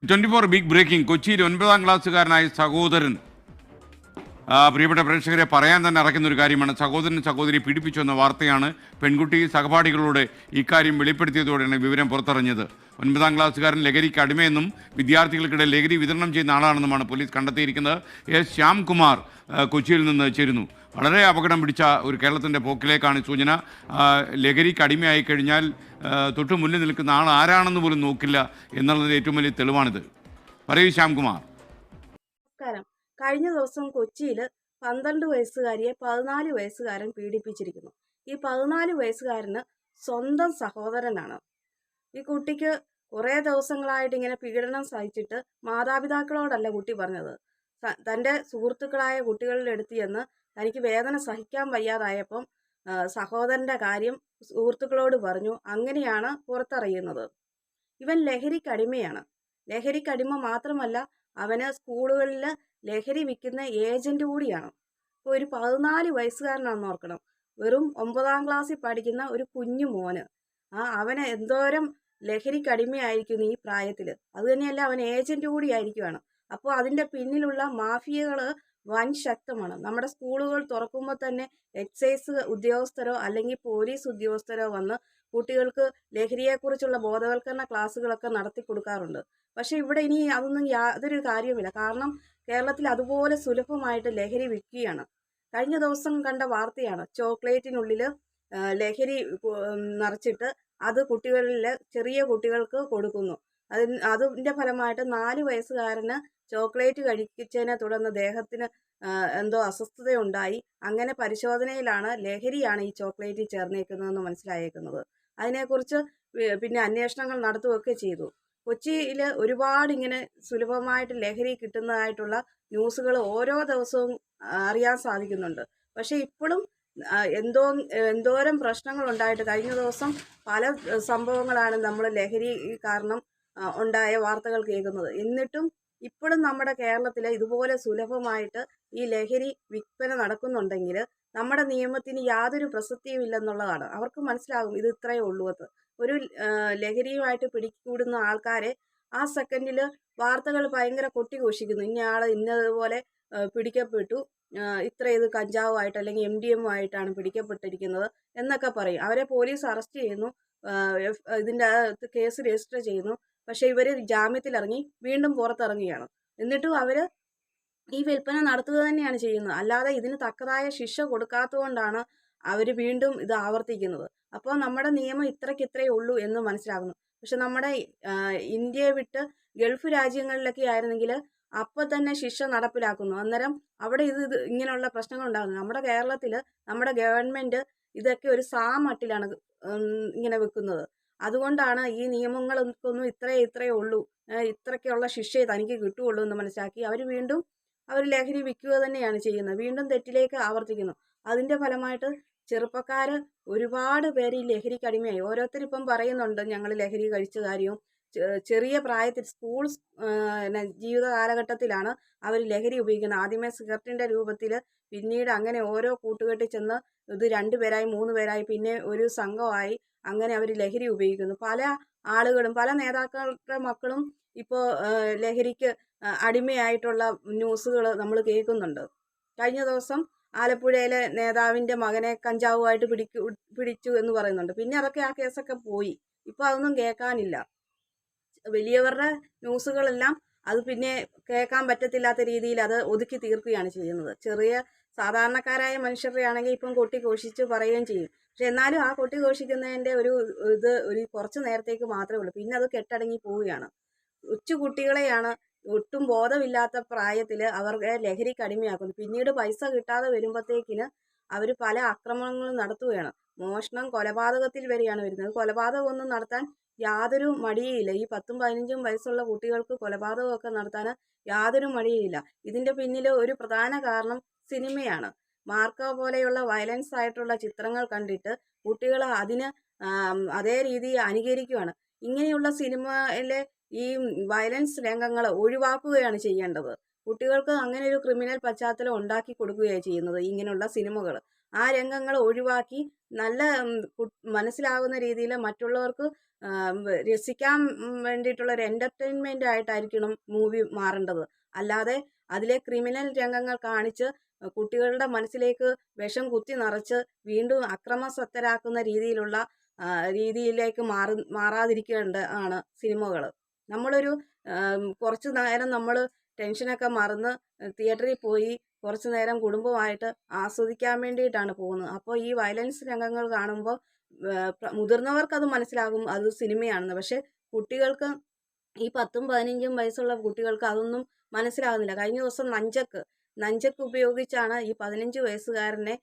24 big breaking. കൊച്ചിയിൽ 9ാം ക്ലാസ്സുകാരനായ സഹോദരൻ പ്രിയപ്പെട്ട പ്രേക്ഷകരെ പറയാൻ തന്നെ ഇറക്കുന്ന ഒരു കാര്യമാണ്. സഹോദരൻ സഹോദരി പീഡിപ്പിച്ചു എന്ന വാർത്തയാണ്. പെൺകുട്ടി സഹപാഠികളോട് ഇക്കാര്യം വെളിപ്പെടുത്തിയതോടെയാണ് വിവരം പുറത്തറിഞ്ഞത്. 9ാം ക്ലാസ്സുകാരൻ ലഹരിക്ക് അടിമയെന്നും വിദ്യാർത്ഥികൾക്കിടെ ലഹരി വിതരണം ചെയ്യുന്ന ആളാണെന്നുമാണ് പോലീസ് കണ്ടെത്തിയിരിക്കുന്നത്. എസ് ശ്യാംകുമാർ കൊച്ചിയിൽ നിന്ന് ചേരുന്നു. വളരെ അപകടം പിടിച്ച ഒരു കേരളത്തിൻ്റെ പോക്കിലേക്കാണ് സൂചന. ലഹരിക്ക് അടിമയായി കഴിഞ്ഞാൽ തൊട്ടു മുന്നിൽ നിൽക്കുന്ന ആൾ ആരാണെന്ന് പോലും നോക്കില്ല എന്നുള്ളതിൻ്റെ ഏറ്റവും വലിയ തെളിവാണിത്. പറയൂ ശ്യാംകുമാർ. നമസ്കാരം. കഴിഞ്ഞ ദിവസം കൊച്ചിയിൽ 12 വയസ്സുകാരിയെ 14 വയസ്സുകാരൻ പീഡിപ്പിച്ചിരിക്കുന്നു. ഈ 14 വയസ്സുകാരന് സ്വന്തം സഹോദരനാണ്. ഈ കുട്ടിക്ക് കുറേ ദിവസങ്ങളായിട്ട് ഇങ്ങനെ പീഡനം സഹിച്ചിട്ട് മാതാപിതാക്കളോടല്ല കുട്ടി പറഞ്ഞത്. തൻ്റെ സുഹൃത്തുക്കളായ കുട്ടികളുടെ അടുത്ത് ചെന്ന് തനിക്ക് വേദന സഹിക്കാൻ വയ്യാതായപ്പം സഹോദരൻ്റെ കാര്യം സുഹൃത്തുക്കളോട് പറഞ്ഞു. അങ്ങനെയാണ് പുറത്തറിയുന്നത്. ഇവൻ ലഹരിക്കടിമയാണ്. ലഹരിക്കടിമ മാത്രമല്ല, അവന് സ്കൂളുകളിൽ ലഹരി വിൽക്കുന്ന ഏജന്റ് കൂടിയാണ്. ഇപ്പോൾ ഒരു 14 വയസ്സുകാരനാണെന്ന് ഓർക്കണം. വെറും 9ാം ക്ലാസ്സിൽ പഠിക്കുന്ന ഒരു കുഞ്ഞു മോന്. അവന് എന്തോരം ലഹരിക്കടിമയായിരിക്കുന്നു ഈ പ്രായത്തിൽ. അതുതന്നെയല്ല, അവൻ ഏജന്റ് കൂടി ആയിരിക്കുവാണ്. അപ്പോൾ അതിൻ്റെ പിന്നിലുള്ള മാഫിയകൾ വൻ ശക്തമാണ്. നമ്മുടെ സ്കൂളുകൾ തുറക്കുമ്പോൾ തന്നെ എക്സൈസ് ഉദ്യോഗസ്ഥരോ അല്ലെങ്കിൽ പോലീസ് ഉദ്യോഗസ്ഥരോ വന്ന് കുട്ടികൾക്ക് ലഹരിയെക്കുറിച്ചുള്ള ബോധവൽക്കരണ ക്ലാസ്സുകളൊക്കെ നടത്തി കൊടുക്കാറുണ്ട്. പക്ഷേ ഇവിടെ ഇനി അതൊന്നും യാതൊരു കാര്യവുമില്ല. കാരണം കേരളത്തിൽ അതുപോലെ സുലഭമായിട്ട് ലഹരി വിൽക്കുകയാണ്. കഴിഞ്ഞ ദിവസം കണ്ട വാർത്തയാണ്. ചോക്ലേറ്റിനുള്ളിൽ ലഹരി നിറച്ചിട്ട് അത് ചെറിയ കുട്ടികൾക്ക് കൊടുക്കുന്നു. അതിൻ്റെ ഫലമായിട്ട് 4 വയസ്സുകാരന് ചോക്ലേറ്റ് കഴിച്ചതിനെ തുടർന്ന് ദേഹത്തിന് എന്തോ അസ്വസ്ഥതയുണ്ടായി. അങ്ങനെ പരിശോധനയിലാണ് ലഹരിയാണ് ഈ ചോക്ലേറ്റിൽ ചേർന്നേക്കുന്നതെന്ന് മനസ്സിലായേക്കുന്നത്. അതിനെക്കുറിച്ച് പിന്നെ അന്വേഷണങ്ങൾ നടത്തുകയൊക്കെ ചെയ്തു. കൊച്ചിയിൽ ഒരുപാട് ഇങ്ങനെ സുലഭമായിട്ട് ലഹരി കിട്ടുന്നതായിട്ടുള്ള ന്യൂസുകൾ ഓരോ ദിവസവും അറിയാൻ സാധിക്കുന്നുണ്ട്. പക്ഷേ ഇപ്പോഴും എന്തോരം പ്രശ്നങ്ങൾ ഉണ്ടായിട്ട് കഴിഞ്ഞ ദിവസം പല സംഭവങ്ങളാണ് നമ്മൾ ലഹരി കാരണം ഉണ്ടായ വാർത്തകൾ കേൾക്കുന്നത്. എന്നിട്ടും ഇപ്പോഴും നമ്മുടെ കേരളത്തിൽ ഇതുപോലെ സുലഭമായിട്ട് ഈ ലഹരി വിൽപ്പന നടക്കുന്നുണ്ടെങ്കിൽ നമ്മുടെ നിയമത്തിന് യാതൊരു പ്രസക്തിയും ഇല്ലെന്നുള്ളതാണ്. അവർക്ക് മനസ്സിലാകും ഇത് ഇത്രയേ ഉള്ളൂ എന്ന്. ഒരു ലഹരിയുമായിട്ട് പിടികൂടുന്ന ആൾക്കാരെ ആ സെക്കൻഡിൽ വാർത്തകൾ ഭയങ്കര കൊട്ടിഘോഷിക്കുന്നു. ഇന്നയാൾ ഇന്നതുപോലെ പിടിക്കപ്പെട്ടു, ഇത്ര ഇത് കഞ്ചാവുമായിട്ട് അല്ലെങ്കിൽ MDMA ആയിട്ടാണ് പിടിക്കപ്പെട്ടിരിക്കുന്നത് എന്നൊക്കെ പറയും. അവരെ പോലീസ് അറസ്റ്റ് ചെയ്യുന്നു, ഇതിൻ്റെ കേസ് രജിസ്റ്റർ ചെയ്യുന്നു. പക്ഷേ ഇവർ ജാമ്യത്തിലിറങ്ങി വീണ്ടും പുറത്തിറങ്ങുകയാണ്. എന്നിട്ടും അവർ ഈ വിൽപ്പന നടത്തുക തന്നെയാണ് ചെയ്യുന്നത്. അല്ലാതെ ഇതിന് തക്കതായ ശിക്ഷ കൊടുക്കാത്തതുകൊണ്ടാണ് അവർ വീണ്ടും ഇത് ആവർത്തിക്കുന്നത്. അപ്പോൾ നമ്മുടെ നിയമം ഇത്രയ്ക്കിത്രയേ ഉള്ളൂ എന്ന് മനസ്സിലാകുന്നു. പക്ഷെ നമ്മുടെ ഇന്ത്യയെ വിട്ട് ഗൾഫ് രാജ്യങ്ങളിലൊക്കെ ആയിരുന്നെങ്കിൽ അപ്പോൾ തന്നെ ശിക്ഷ നടപ്പിലാക്കുന്നു. അന്നേരം അവിടെ ഇങ്ങനെയുള്ള പ്രശ്നങ്ങൾ ഉണ്ടാകുന്നു. നമ്മുടെ കേരളത്തിൽ നമ്മുടെ ഗവൺമെൻറ് ഇതൊക്കെ ഒരു സാമട്ടിലാണ് ഇങ്ങനെ വെക്കുന്നത്. അതുകൊണ്ടാണ് ഈ നിയമങ്ങൾക്കൊന്നും ഇത്രയേ ഉള്ളൂ, ഇത്രയ്ക്കുള്ള ശിക്ഷയെ തനിക്ക് കിട്ടുകയുള്ളൂ എന്ന് മനസ്സിലാക്കി അവർ ലഹരി വിൽക്കുക തന്നെയാണ് ചെയ്യുന്നത്. വീണ്ടും തെറ്റിലേക്ക് ആവർത്തിക്കുന്നു. അതിൻ്റെ ഫലമായിട്ട് ചെറുപ്പക്കാർ ഒരുപാട് പേര് ഈ ലഹരിക്ക് അടിമയായി. ഓരോരുത്തരിപ്പം പറയുന്നുണ്ട് ഞങ്ങൾ ലഹരി കഴിച്ച കാര്യവും. ചെറിയ പ്രായത്തിൽ സ്കൂൾ ജീവിത കാലഘട്ടത്തിലാണ് അവർ ലഹരി ഉപയോഗിക്കുന്നത്. ആദ്യമേ സിഗരറ്റിൻ്റെ രൂപത്തിൽ, പിന്നീട് അങ്ങനെ ഓരോ കൂട്ടുകെട്ടിൽ ചെന്ന് ഇത് 2 പേരായി 3 പേരായി പിന്നെ ഒരു സംഘമായി അങ്ങനെ അവർ ലഹരി ഉപയോഗിക്കുന്നു. പല ആളുകളും പല നേതാക്കളുടെ മക്കളും ഇപ്പോൾ ലഹരിക്ക് അടിമയായിട്ടുള്ള ന്യൂസുകൾ നമ്മൾ കേൾക്കുന്നുണ്ട്. കഴിഞ്ഞ ദിവസം ആലപ്പുഴയിലെ നേതാവിൻ്റെ മകനെ കഞ്ചാവുമായിട്ട് പിടിച്ചു എന്ന് പറയുന്നുണ്ട്. പിന്നെ അതൊക്കെ ആ കേസൊക്കെ പോയി. ഇപ്പോൾ അതൊന്നും കേൾക്കാനില്ല. വലിയവരുടെ ന്യൂസുകളെല്ലാം അത് പിന്നെ കേൾക്കാൻ പറ്റത്തില്ലാത്ത രീതിയിൽ അത് ഒതുക്കി തീർക്കുകയാണ് ചെയ്യുന്നത്. ചെറിയ സാധാരണക്കാരായ മനുഷ്യരുടെ ആണെങ്കിൽ ഇപ്പം കൊട്ടിഘോഷിച്ച് പറയുകയും ചെയ്യും. പക്ഷെ എന്നാലും ആ കൊട്ടിഘോഷിക്കുന്നതിൻ്റെ ഒരു കുറച്ച് നേരത്തേക്ക് മാത്രമേ ഉള്ളൂ. പിന്നെ അത് കെട്ടടങ്ങി പോവുകയാണ്. കുട്ടികളെയാണ് ഒട്ടും ബോധമില്ലാത്ത പ്രായത്തിൽ അവർക്ക് ലഹരിക്ക് അടിമയാക്കുന്നു. പിന്നീട് പൈസ കിട്ടാതെ വരുമ്പോഴത്തേക്കിന് അവർ പല ആക്രമണങ്ങളും നടത്തുകയാണ്. മോഷണം, കൊലപാതകത്തിൽ വരെയാണ് വരുന്നത്. കൊലപാതകമൊന്നും നടത്താൻ യാതൊരു മടിയുമില്ല. ഈ 10ഉം 15ഉം വയസ്സുള്ള കുട്ടികൾക്ക് കൊലപാതകമൊക്കെ നടത്താൻ യാതൊരു മടിയുമില്ല. ഇതിൻ്റെ പിന്നിൽ ഒരു പ്രധാന കാരണം സിനിമയാണ്. മാർക്കോ പോലെയുള്ള വയലൻസ് ആയിട്ടുള്ള ചിത്രങ്ങൾ കണ്ടിട്ട് കുട്ടികൾ അതിന് അതേ രീതി അനുകരിക്കുകയാണ്. ഇങ്ങനെയുള്ള സിനിമയിലെ ഈ വയലൻസ് രംഗങ്ങൾ ഒഴിവാക്കുകയാണ് ചെയ്യേണ്ടത്. കുട്ടികൾക്ക് അങ്ങനെ ഒരു ക്രിമിനൽ പശ്ചാത്തലം ഉണ്ടാക്കി കൊടുക്കുകയാണ് ചെയ്യുന്നത് ഇങ്ങനെയുള്ള സിനിമകൾ. ആ രംഗങ്ങൾ ഒഴിവാക്കി നല്ല മനസ്സിലാകുന്ന രീതിയിൽ മറ്റുള്ളവർക്ക് രസിക്കാൻ വേണ്ടിയിട്ടുള്ള ഒരു എൻ്റർടൈൻമെൻ്റ് ആയിട്ടായിരിക്കണം മൂവി മാറേണ്ടത്. അല്ലാതെ അതിലെ ക്രിമിനൽ രംഗങ്ങൾ കാണിച്ച് കുട്ടികളുടെ മനസ്സിലേക്ക് വിഷം കുത്തി നിറച്ച് വീണ്ടും അക്രമാസക്തരാക്കുന്ന രീതിയിലേക്ക് മാറാതിരിക്കേണ്ട ആണ് സിനിമകൾ. നമ്മളൊരു കുറച്ച് നേരം നമ്മൾ ടെൻഷനൊക്കെ മറന്ന് തിയേറ്ററിൽ പോയി കുറച്ച് നേരം കുടുംബമായിട്ട് ആസ്വദിക്കാൻ വേണ്ടിയിട്ടാണ് പോകുന്നത്. അപ്പോൾ ഈ വയലൻസ് രംഗങ്ങൾ കാണുമ്പോൾ മുതിർന്നവർക്കത് മനസ്സിലാകും അത് സിനിമയാണെന്ന്. പക്ഷെ കുട്ടികൾക്ക്, ഈ 10ഉം 15ഉം വയസ്സുള്ള കുട്ടികൾക്ക് അതൊന്നും മനസ്സിലാകുന്നില്ല. കഴിഞ്ഞ ദിവസം നഞ്ചക്ക് ഉപയോഗിച്ചാണ് ഈ 15 വയസ്സുകാരനെ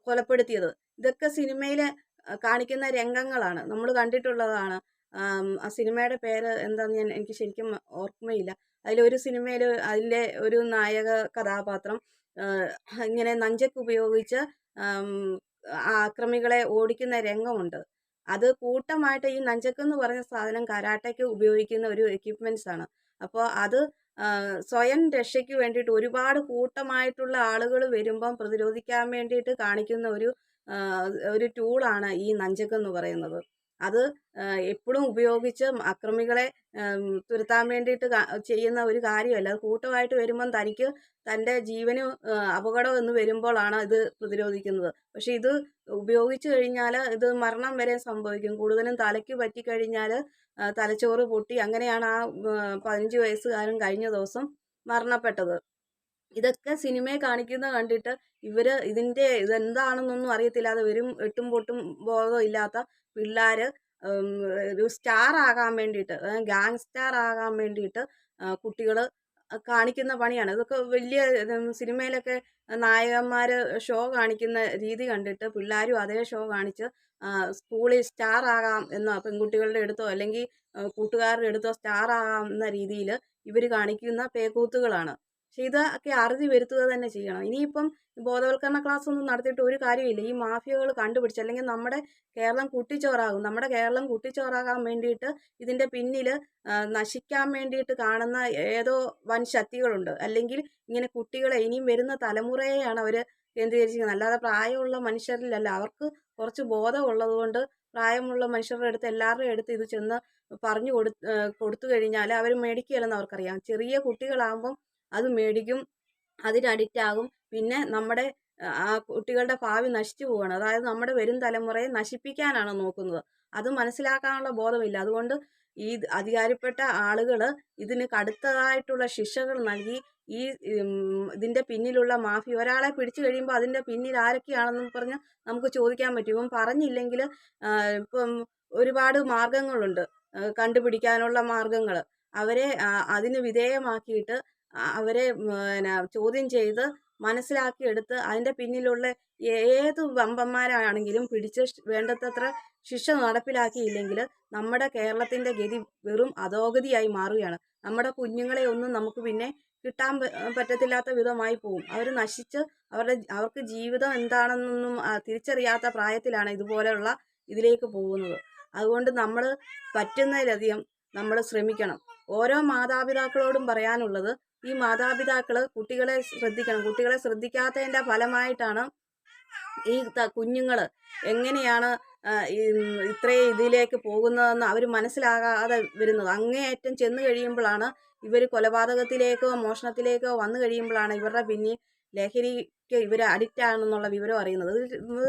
കൊലപ്പെടുത്തിയത്. ഇതൊക്കെ സിനിമയിൽ കാണിക്കുന്ന രംഗങ്ങളാണ്, നമ്മൾ കണ്ടിട്ടുള്ളതാണ്. ആ സിനിമയുടെ പേര് എന്താണെന്ന് എനിക്ക് ശരിക്കും ഓർമ്മയില്ല. അതിലൊരു സിനിമയിൽ അതിലെ ഒരു നായക കഥാപാത്രം ഇങ്ങനെ നഞ്ചക്ക് ഉപയോഗിച്ച് ആക്രമികളെ ഓടിക്കുന്ന രംഗമുണ്ട്. അത് കൂട്ടമായിട്ട് ഈ നഞ്ചക്കെന്ന് പറഞ്ഞ സാധനം കരാട്ടയ്ക്ക് ഉപയോഗിക്കുന്ന ഒരു എക്യുപ്മെൻറ്റ്സ് ആണ്. അപ്പോൾ അത് സ്വയം രക്ഷയ്ക്ക് വേണ്ടിയിട്ട് ഒരുപാട് കൂട്ടമായിട്ടുള്ള ആളുകൾ വരുമ്പം പ്രതിരോധിക്കാൻ വേണ്ടിയിട്ട് കാണിക്കുന്ന ഒരു ടൂളാണ് ഈ നഞ്ചക്കെന്ന് പറയുന്നത്. അത് എപ്പോഴും ഉപയോഗിച്ച് അക്രമികളെ തുരത്താൻ വേണ്ടിയിട്ട് ചെയ്യുന്ന ഒരു കാര്യമല്ല. അത് കൂട്ടമായിട്ട് വരുമ്പം തൻ്റെ ജീവന് അപകടം എന്ന് വരുമ്പോഴാണ് ഇത് പ്രതിരോധിക്കുന്നത്. പക്ഷെ ഇത് ഉപയോഗിച്ചു കഴിഞ്ഞാൽ ഇത് മരണം വരെ സംഭവിക്കും. കൂടുതലും തലയ്ക്ക് പറ്റിക്കഴിഞ്ഞാൽ തലച്ചോറ് പൊട്ടി അങ്ങനെയാണ് ആ 15 വയസ്സുകാരൻ കഴിഞ്ഞ ദിവസം മരണപ്പെട്ടത്. ഇതൊക്കെ സിനിമയെ കാണിക്കുന്നത് കണ്ടിട്ട് ഇതെന്താണെന്നൊന്നും അറിയത്തില്ലാതെ വരും എട്ടും പൊട്ടും ബോധം ഇല്ലാത്ത പിള്ളേർ ഒരു സ്റ്റാർ ആകാൻ വേണ്ടിയിട്ട്, ഗാങ് സ്റ്റാർ ആകാൻ വേണ്ടിയിട്ട് കുട്ടികൾ കാണിക്കുന്ന പണിയാണ്. ഇതൊക്കെ വലിയ സിനിമയിലൊക്കെ നായകന്മാർ ഷോ കാണിക്കുന്ന രീതി കണ്ടിട്ട് പിള്ളേരും അതേ ഷോ കാണിച്ച് സ്കൂളിൽ സ്റ്റാർ ആകാം എന്ന പെൺകുട്ടികളുടെ അടുത്തോ അല്ലെങ്കിൽ കൂട്ടുകാരുടെ അടുത്തോ സ്റ്റാർ ആകാം എന്ന രീതിയിൽ ഇവർ കാണിക്കുന്ന പേക്കൂത്തുകളാണ്. പക്ഷെ ഇതൊക്കെ അറുതി വരുത്തുക തന്നെ ചെയ്യണം. ഇനിയിപ്പം ബോധവൽക്കരണ ക്ലാസ് ഒന്നും നടത്തിയിട്ട് ഒരു കാര്യമില്ല. ഈ മാഫിയകൾ കണ്ടുപിടിച്ച് അല്ലെങ്കിൽ നമ്മുടെ കേരളം കുട്ടിച്ചോറാകും. നമ്മുടെ കേരളം കുട്ടിച്ചോറാകാൻ വേണ്ടിയിട്ട് ഇതിൻ്റെ പിന്നിൽ നശിക്കാൻ വേണ്ടിയിട്ട് കാണുന്ന ഏതോ വൻ ശക്തികളുണ്ട്. അല്ലെങ്കിൽ ഇങ്ങനെ കുട്ടികളെ, ഇനിയും വരുന്ന തലമുറയെയാണ് അവർ കേന്ദ്രീകരിച്ചിരിക്കുന്നത്. അല്ലാതെ പ്രായമുള്ള മനുഷ്യരിലല്ല. അവർക്ക് കുറച്ച് ബോധമുള്ളത് കൊണ്ട് പ്രായമുള്ള മനുഷ്യരുടെ അടുത്ത്, എല്ലാവരുടെയും അടുത്ത് ഇത് ചെന്ന് പറഞ്ഞു കൊടുത്തു കഴിഞ്ഞാൽ അവർ മേടിക്കുകയല്ലെന്ന് അവർക്കറിയാം. ചെറിയ കുട്ടികളാകുമ്പം അത് മേടിക്കും, അതിന് അഡിക്റ്റ് ആകും. പിന്നെ നമ്മുടെ ആ കുട്ടികളുടെ ഭാവി നശിച്ചു പോവുകയാണ്. അതായത് നമ്മുടെ വരും തലമുറയെ നശിപ്പിക്കാനാണ് നോക്കുന്നത്. അത് മനസ്സിലാക്കാനുള്ള ബോധമില്ല. അതുകൊണ്ട് ഈ അധികാരപ്പെട്ട ആളുകൾ ഇതിന് കടുത്തതായിട്ടുള്ള ശിക്ഷകൾ നൽകി ഇതിൻ്റെ പിന്നിലുള്ള മാഫിയ, ഒരാളെ പിടിച്ചു കഴിയുമ്പോൾ അതിൻ്റെ പിന്നിൽ ആരൊക്കെയാണെന്ന് പറഞ്ഞ് നമുക്ക് ചോദിക്കാൻ പറ്റും. ഇപ്പം പറഞ്ഞില്ലെങ്കിൽ ഇപ്പം ഒരുപാട് മാർഗങ്ങളുണ്ട് കണ്ടുപിടിക്കാനുള്ള മാർഗങ്ങൾ. അവരെ അതിന് വിധേയമാക്കിയിട്ട് അവരെ ചോദ്യം ചെയ്ത് മനസ്സിലാക്കിയെടുത്ത് അതിൻ്റെ പിന്നിലുള്ള ഏത് വമ്പന്മാരാണെങ്കിലും പിടിച്ച് വേണ്ടത്ര ശിക്ഷ നടപ്പിലാക്കിയില്ലെങ്കിൽ നമ്മുടെ കേരളത്തിൻ്റെ ഗതി വെറും അധോഗതിയായി മാറുകയാണ്. നമ്മുടെ കുഞ്ഞുങ്ങളെ ഒന്നും നമുക്ക് പിന്നെ കിട്ടാൻ പറ്റത്തില്ലാത്ത വിധമായി പോകും. അവർ നശിച്ച് അവർക്ക് ജീവിതം എന്താണെന്നൊന്നും തിരിച്ചറിയാത്ത പ്രായത്തിലാണ് ഇതുപോലെയുള്ള ഇതിലേക്ക് പോകുന്നത്. അതുകൊണ്ട് നമ്മൾ പറ്റുന്നതിലധികം നമ്മൾ ശ്രമിക്കണം. ഓരോ മാതാപിതാക്കളോടും പറയാനുള്ളത്, ഈ മാതാപിതാക്കൾ കുട്ടികളെ ശ്രദ്ധിക്കണം. കുട്ടികളെ ശ്രദ്ധിക്കാത്തതിൻ്റെ ഫലമായിട്ടാണ് ഈ കുഞ്ഞുങ്ങൾ എങ്ങനെയാണ് ഇത്രയും ഇതിലേക്ക് പോകുന്നതെന്ന് അവർ മനസ്സിലാകാതെ വരുന്നത്. അങ്ങേയറ്റം ചെന്ന് കഴിയുമ്പോഴാണ് ഇവർ കൊലപാതകത്തിലേക്കോ മോഷണത്തിലേക്കോ വന്നു കഴിയുമ്പോഴാണ് ഇവരുടെ പിന്നിൽ ലഹരിക്ക് ഇവർ അഡിക്റ്റ് ആണെന്നുള്ള വിവരം അറിയുന്നത്. ഇത്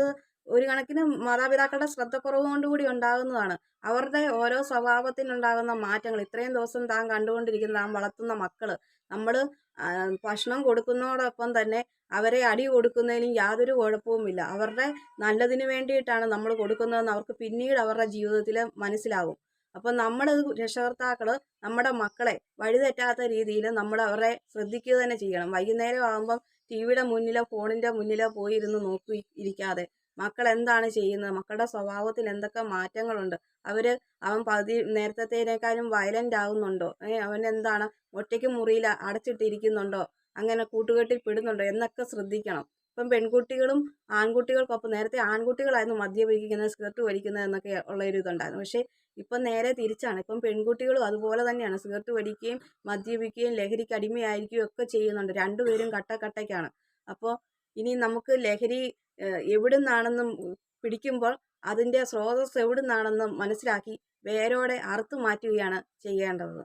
ഒരു കണക്കിന് മാതാപിതാക്കളുടെ ശ്രദ്ധക്കുറവ് കൊണ്ടുകൂടി ഉണ്ടാകുന്നതാണ്. അവരുടെ ഓരോ സ്വഭാവത്തിനുണ്ടാകുന്ന മാറ്റങ്ങൾ, ഇത്രയും ദിവസം താൻ കണ്ടുകൊണ്ടിരിക്കുന്ന, താൻ വളർത്തുന്ന മക്കൾ, നമ്മൾ ഭക്ഷണം കൊടുക്കുന്നതോടൊപ്പം തന്നെ അവരെ അടി കൊടുക്കുന്നതിലും യാതൊരു കുഴപ്പവുമില്ല. അവരുടെ നല്ലതിന് വേണ്ടിയിട്ടാണ് നമ്മൾ കൊടുക്കുന്നതെന്ന് അവർക്ക് പിന്നീട് അവരുടെ ജീവിതത്തിൽ മനസ്സിലാകും. അപ്പം നമ്മൾ രക്ഷകർത്താക്കൾ നമ്മുടെ മക്കളെ വഴിതെറ്റാത്ത രീതിയിൽ നമ്മൾ അവരെ ശ്രദ്ധിക്കുക തന്നെ ചെയ്യണം. വൈകുന്നേരം ആകുമ്പം ടിവിയുടെ മുന്നിലോ ഫോണിൻ്റെ മുന്നിലോ പോയിരുന്ന് നോക്കി ഇരിക്കാതെ മക്കൾ എന്താണ് ചെയ്യുന്നത്, മക്കളുടെ സ്വഭാവത്തിൽ എന്തൊക്കെ മാറ്റങ്ങളുണ്ട്, അവൻ നേരത്തേനേക്കാളും വയലൻ്റ് ആകുന്നുണ്ടോ, അവൻ എന്താണ് ഒറ്റയ്ക്ക് മുറിയിൽ അടച്ചിട്ടിരിക്കുന്നുണ്ടോ, അങ്ങനെ കൂട്ടുകെട്ടിൽ പെടുന്നുണ്ടോ എന്നൊക്കെ ശ്രദ്ധിക്കണം. ഇപ്പം പെൺകുട്ടികളും ആൺകുട്ടികൾക്കൊപ്പം, നേരത്തെ ആൺകുട്ടികളായിരുന്നു മദ്യപിക്കുന്നത്, സിഗരറ്റ് വലിക്കുന്നത് എന്നൊക്കെ ഉള്ള ഒരു ഇതുണ്ടായിരുന്നു. പക്ഷേ ഇപ്പം നേരെ തിരിച്ചാണ്. ഇപ്പം പെൺകുട്ടികളും അതുപോലെ തന്നെയാണ്. സിഗരറ്റ് വലിക്കുകയും മദ്യപിക്കുകയും ലഹരിക്ക് അടിമയായിരിക്കുകയും ഒക്കെ ചെയ്യുന്നുണ്ട്. രണ്ടുപേരും കട്ടക്കട്ടയ്ക്കാണ്. അപ്പോൾ ഇനി നമുക്ക് ലഹരി എവിടെ നിന്നാണെന്നും പിടിക്കുമ്പോൾ അതിൻ്റെ സ്രോതസ്സ് എവിടുന്നാണെന്ന് മനസ്സിലാക്കി വേരോടെ അറുത്തു മാറ്റുകയാണ് ചെയ്യേണ്ടത്.